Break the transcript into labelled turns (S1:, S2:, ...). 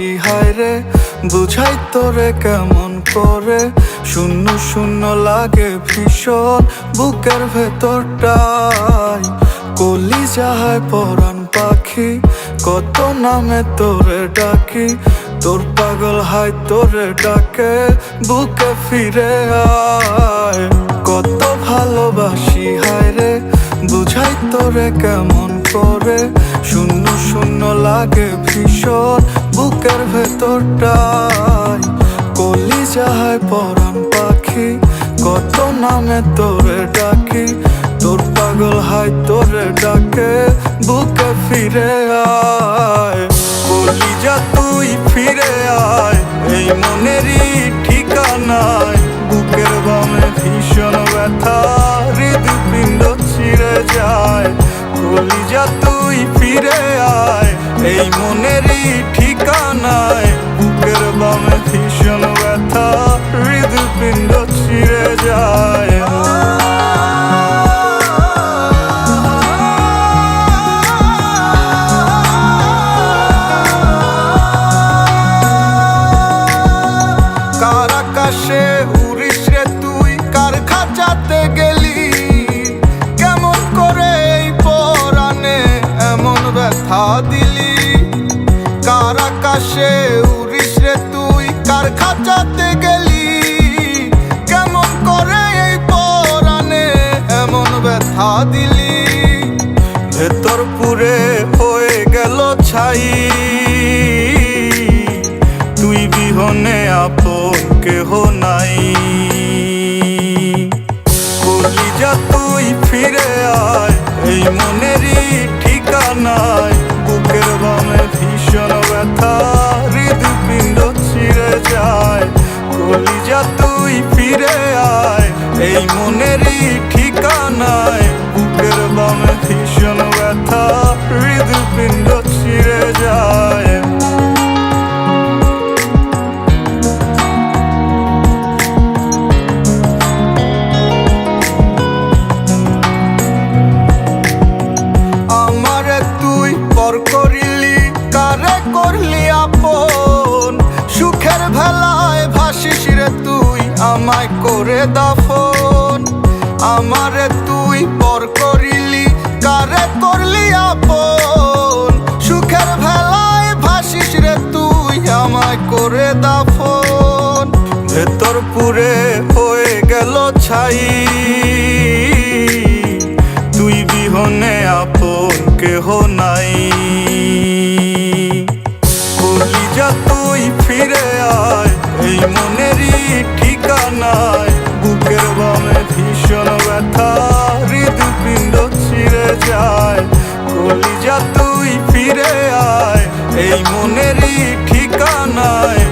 S1: ভালোবাসি হায় রে, বুঝাই তোরে কেমন করে। শূন্য শূন্য লাগে ভীষণ বুকের ভেতরটাই। কলিজা হয় পরাণ পাখি, কত নামে তোরে ডাকি। তোর পাগল হায় তোরে ডাকে, বুকে ফিরে আয়। কত ভালোবাসি হায় রে, বুঝাই তোরে কেমন করে। শূন্য শূন্য লাগে ভীষণ বুকের ভেতরটাই। কলিজা হয় পরাণ পাখি, কত নামে তোরে ডাকি। তোর পাগল হায় তোরে ডাকে, বুকে ফিরে আয়। কলিজা তুই ফিরে আয়, এই মনেরই ঠিকানায়। বুকের বামে ভীষণ ব্যথা, হৃদপিণ্ড ছিঁড়ে যায়। কলিজা তুই ফিরে আয়, এই মনেরই ঠিকানায়। বুকের বামে ভীষণ ব্যথা, হৃদপিণ্ড ছিঁড়ে যায়। কার আকাশে উড়িস রে তুই, কার খাঁচাতে গেলি? কেমন করে এই পরাণে এমন ব্যথা দিলি? কার আকাশে উড়িস রে তুই, কার খাঁচাতে গেলি? কেমন করে এই পরাণে এমন ব্যথা দিলি? ভেতর পুরে হয়ে গেল ছাই, তুই বিহনে আপন কেহ নাই। কলিজা তুই ফিরে আয়, এই মনেরই ঠিকানায়। বুকের বামে ভীষণ ব্যথা, হৃদপিণ্ড ছিঁড়ে যায়। কলিজা তুই ফিরে আয়, এই মনেরই ঠিকানায়। বুকের বামে ভীষণ ব্যথা, হৃদপিণ্ড ছিঁড়ে যায়। পর করিলি কারে করলি আপন? সুখের ভেলায় ভাসিস রে তুই, আমায় করে দাফন। আমারে তুই পর করিলি কারে করলি আপন? সুখের ভেলায় ভাসিস রে তুই, আমায় করে দাফন। ভেতর পুরে হয়ে গেল ছাই, তুই বিহনে আপন কেহ নাই। কলিজা তুই ফিরে আয়, এই মনেরই ঠিকানায়। বুকের বামে ভীষণ ব্যথা, হৃদপিণ্ড ছিঁড়ে যায়। কলিজা তুই ফিরে আয়, এই মনেরই ঠিকানায়।